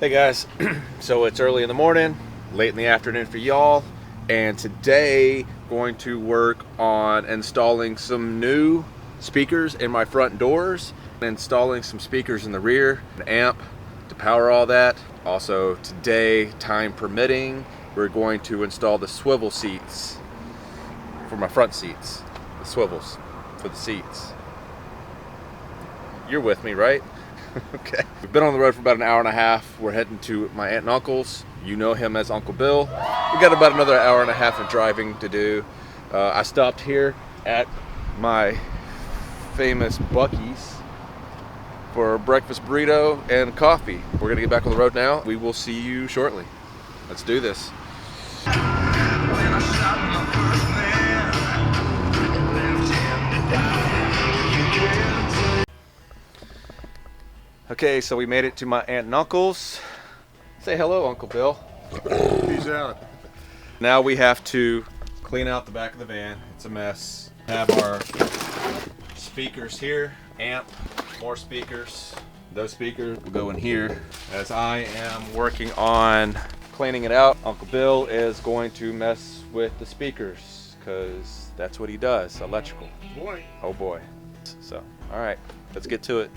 Hey guys, so it's early in the morning, late in the afternoon for y'all, and today going to work on installing some new speakers in my front doors, installing some speakers in the rear, an amp to power all that. Also today, time permitting, we're going to install the swivel seats for my front seats, the swivels for the seats. You're with me, right? Okay. We've been on the road for about an hour and a half. We're heading to my aunt and uncle's. You know him as Uncle Bill. We got about another hour and a half of driving to do. I stopped here at my famous Buc-ee's for a breakfast burrito and coffee. We're gonna get back on the road now. We will see you shortly. Let's do this. Okay, so we made it to my aunt and uncle's. Say hello, Uncle Bill. Peace out. Now we have to clean out the back of the van. It's a mess. Have our speakers here, amp, more speakers. Those speakers will go in here. As I am working on cleaning it out, Uncle Bill is going to mess with the speakers because that's what he does, electrical. Boy. Oh boy. So, all right, let's get to it.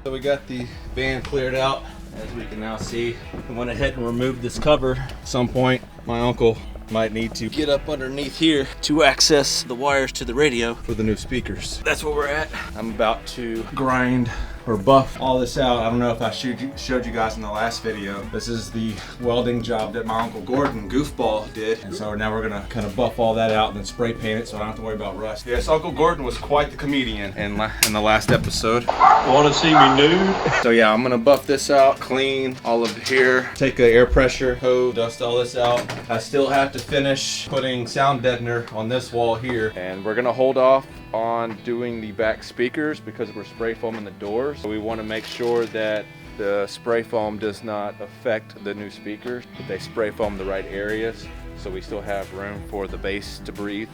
So we got the van cleared out, as we can now see. I went ahead and removed this cover. At some point, my uncle might need to get up underneath here to access the wires to the radio for the new speakers. That's where we're at. I'm about to grind or buff all this out. I don't know if I showed you guys in the last video. This is the welding job that my Uncle Gordon, Goofball, did. And so now we're gonna kind of buff all that out and then spray paint it so I don't have to worry about rust. Yes, Uncle Gordon was quite the comedian in the last episode. Want to see me nude? So yeah, I'm gonna buff this out, clean all of here, take a air pressure hose, dust all this out. I still have to finish putting sound deadener on this wall here, and we're gonna hold off on doing the back speakers because we're spray foaming the doors. So we want to make sure that the spray foam does not affect the new speakers, that they spray foam the right areas so we still have room for the bass to breathe,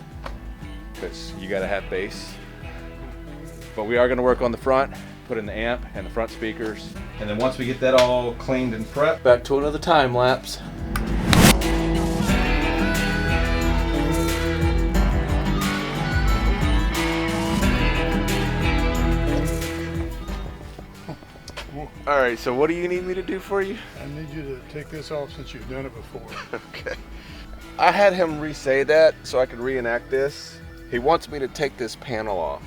because you got to have bass. But we are going to work on the front, put in the amp and the front speakers, and then once we get that all cleaned and prepped, back to another time lapse. All right, so what do you need me to do for you? I need you to take this off since you've done it before. Okay. I had him re-say that so I could reenact this. He wants me to take this panel off.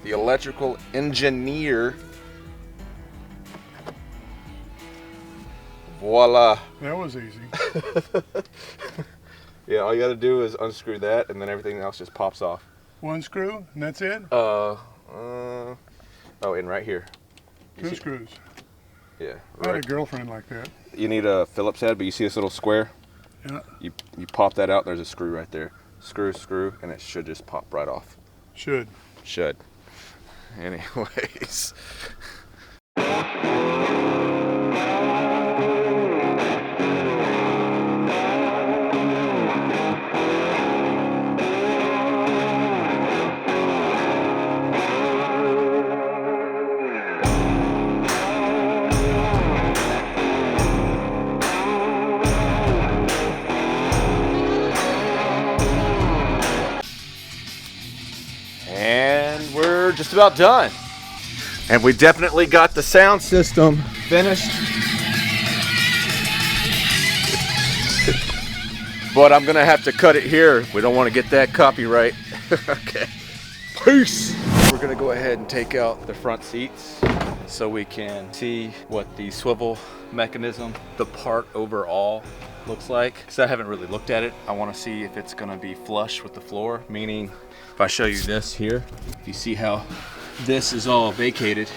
The electrical engineer. Voila. That was easy. Yeah, all you gotta do is unscrew that and then everything else just pops off. One screw and that's it? Oh, and right here. Two screws. Yeah. I had a girlfriend like that. You need a Phillips head, but you see this little square? Yeah. You pop that out, there's a screw right there. Screw, and it should just pop right off. Should. Anyways. And we're just about done. And we definitely got the sound system finished. But I'm gonna have to cut it here. We don't want to get that copyright. Okay. Peace. We're gonna go ahead and take out the front seats so we can see what the swivel mechanism, the part overall, looks like. Because I haven't really looked at it. I want to see if it's gonna be flush with the floor, meaning if I show you this here, if you see how this is all vacated,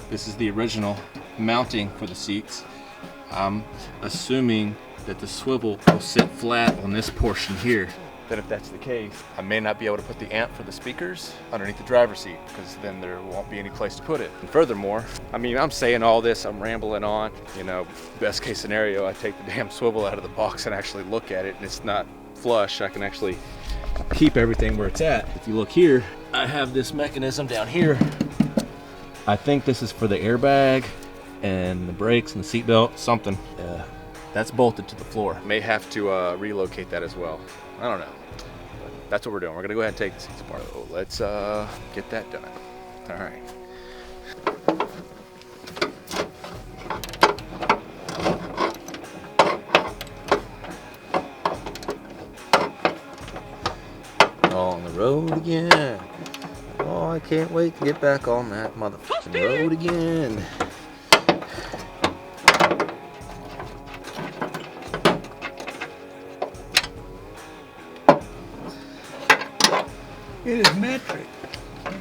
this is the original mounting for the seats. I'm assuming that the swivel will sit flat on this portion here. then if that's the case, I may not be able to put the amp for the speakers underneath the driver's seat, because then there won't be any place to put it. And furthermore, I mean, I'm saying all this, I'm rambling on, you know, best case scenario, I take the damn swivel out of the box and actually look at it, and it's not flush. I can actually keep everything where it's at. If you look here, I have this mechanism down here. I think this is for the airbag and the brakes and the seatbelt, something. That's bolted to the floor. May have to relocate that as well. I don't know. But that's what we're doing. We're gonna go ahead and take the seats apart. So let's get that done. All right. On the road again. Oh, I can't wait to get back on that motherfucking road again. It is metric. I'll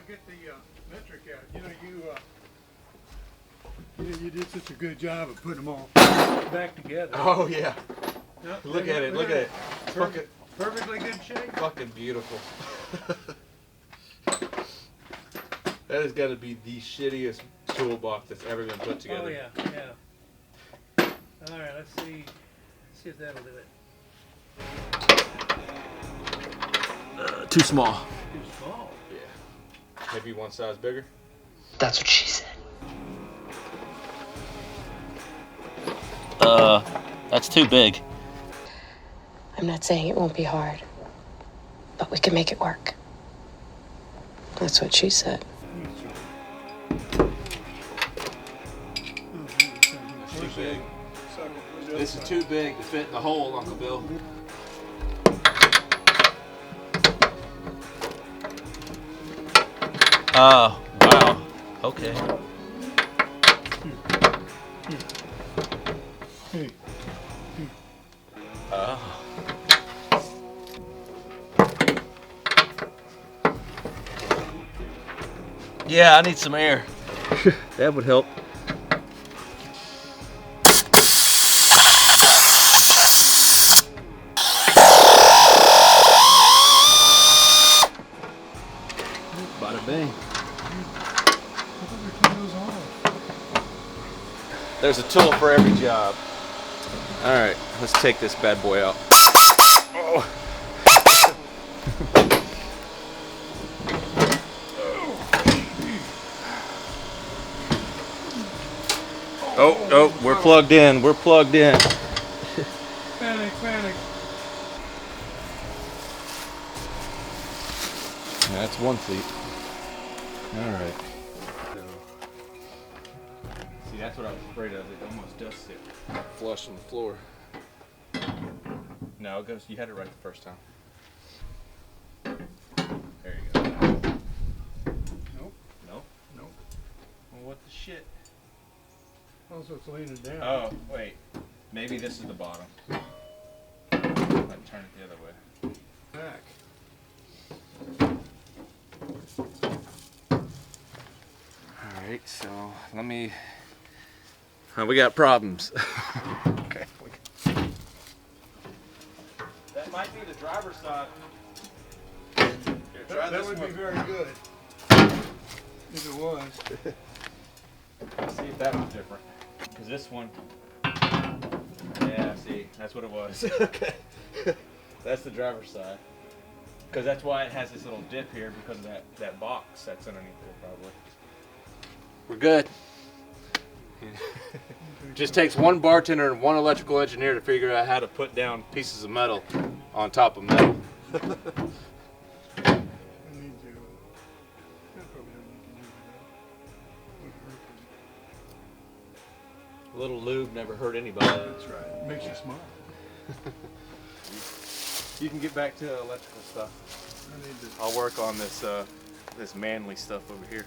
get the metric out. You know, you did such a good job of putting them all back together. Oh yeah. Yep. Look at it. Look at it. Perfectly good shape. Fucking beautiful. That has got to be the shittiest toolbox that's ever been put together. Oh yeah, yeah. All right, let's see if that'll do it. Too small. Too small. Yeah. Maybe one size bigger. That's what she said. That's too big. I'm not saying it won't be hard, but we can make it work. That's what she said. Too big. This is too big to fit in the hole, Uncle Bill. Wow. Okay. Yeah, I need some air. That would help. Bada bang. There's a tool for every job. All right, let's take this bad boy out. Oh. Oh, we're plugged in. We're plugged in. Panic. That's one seat. All right. See, that's what I was afraid of. It almost does sit flush on the floor. No, it goes. You had it right the first time. There you go. Nope. Nope. Nope. Well, what the shit? Also, it's leaning down. Oh, wait. Maybe this is the bottom. I'd turn it the other way. Back. Alright, so let me... we got problems. Okay. That might be the driver's side. Here, try That this would one. be very good. If it was. Let's see if that one's different. Because this one... Yeah, see, that's what it was. Okay. That's the driver's side. Because that's why it has this little dip here, because of that box that's underneath there, probably. We're good. Just takes one bartender and one electrical engineer to figure out how to put down pieces of metal on top of metal. I need to. I probably don't need to do that. A little lube never hurt anybody. That's right. It makes you smile. You can get back to electrical stuff. I need to. I'll work on this this manly stuff over here.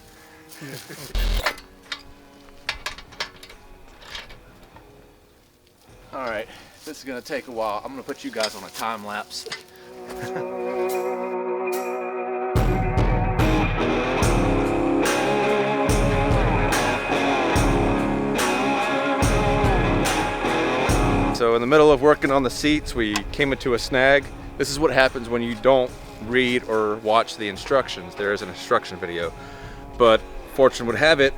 All right, this is gonna take a while. I'm gonna put you guys on a time lapse. So in the middle of working on the seats, we came into a snag. This is what happens when you don't read or watch the instructions. There is an instruction video, but fortune would have it,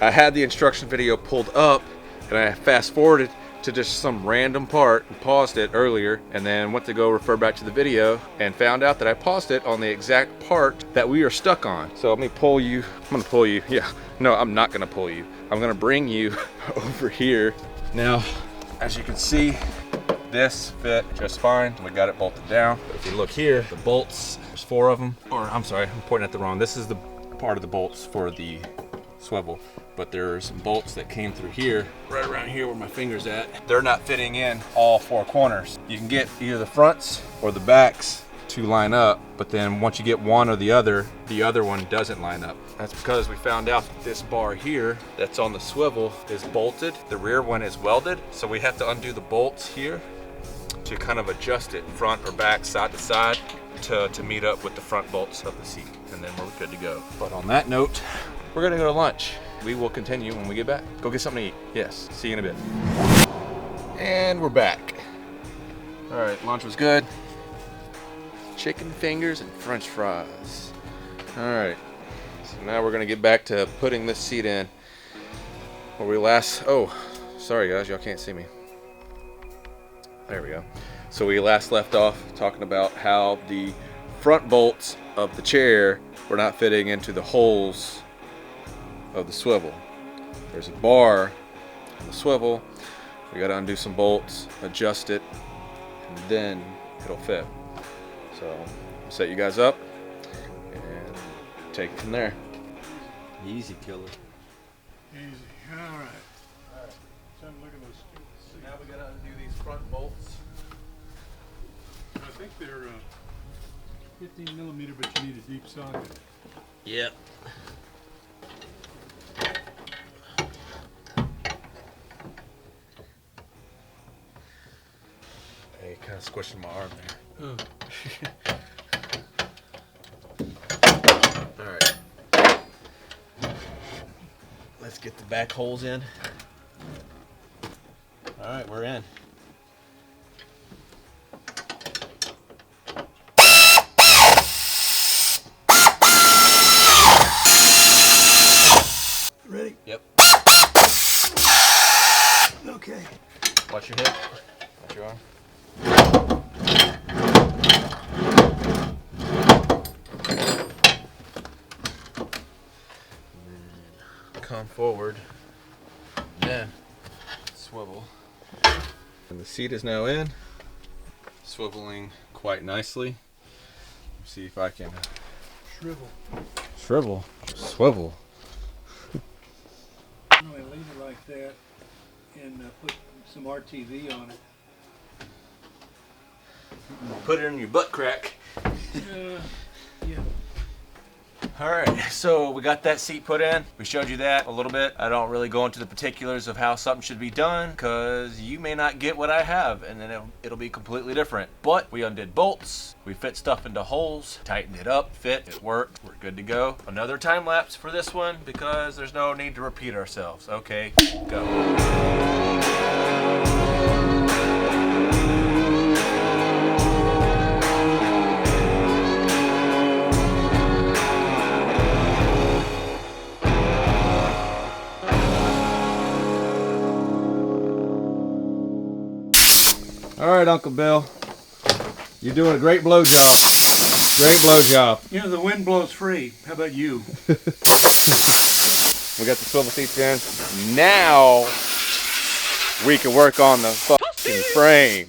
I had the instruction video pulled up and I fast forwarded to just some random part and paused it earlier, and then went to go refer back to the video and found out that I paused it on the exact part that we are stuck on. So let me pull you, I'm gonna pull you, yeah, no, I'm not gonna pull you. I'm gonna bring you over here. Now, as you can see, this fit just fine. We got it bolted down. But if you look here, the bolts, there's 4 of them, or I'm sorry, I'm pointing at the wrong. This is the part of the bolts for the swivel, but there's some bolts that came through here, right around here where my finger's at. They're not fitting in all 4 corners. You can get either the fronts or the backs to line up, but then once you get one or the other one doesn't line up. That's because we found out that this bar here that's on the swivel is bolted. The rear one is welded, so we have to undo the bolts here to kind of adjust it front or back, side to side, to meet up with the front bolts of the seat, and then we're good to go. But on that note, we're gonna go to lunch. We will continue when we get back. Go get something to eat. Yes, see you in a bit. And we're back. All right, lunch was good. Chicken fingers and French fries. All right, so now we're gonna get back to putting this seat in. Where we last, oh, sorry guys, y'all can't see me. There we go. So we last left off talking about how the front bolts of the chair were not fitting into the holes of the swivel. There's a bar on the swivel. We got to undo some bolts, adjust it, and then it'll fit. So I'll set you guys up and take it from there. Easy killer. Easy. All right. Time to look at those. So now we got to undo these front bolts. I think they're 15 millimeter, but you need a deep socket. Yep. Hey, kind of squishing my arm there. All right. Let's get the back holes in. All right, we're in. Ready? Yep. Okay. Watch your hip. Watch your arm. Come forward. Then swivel. And the seat is now in. Swiveling quite nicely. Let's see if I can Shrivel. Swivel. No, I leave it like that and put some RTV on it. Put it in your butt crack. Yeah. All right, so we got that seat put in. We showed you that a little bit. I don't really go into the particulars of how something should be done because you may not get what I have, and then it'll be completely different. But we undid bolts, we fit stuff into holes, tightened it up, it worked, we're good to go. Another time lapse for this one because there's no need to repeat ourselves. Okay, go. All right, Uncle Bill. You're doing a great blow job. Great blow job. You know, the wind blows free. How about you? We got the swivel seats in. Now we can work on the fucking frame.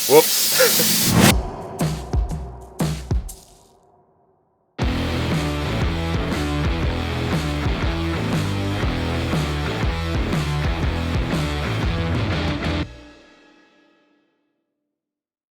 Whoops.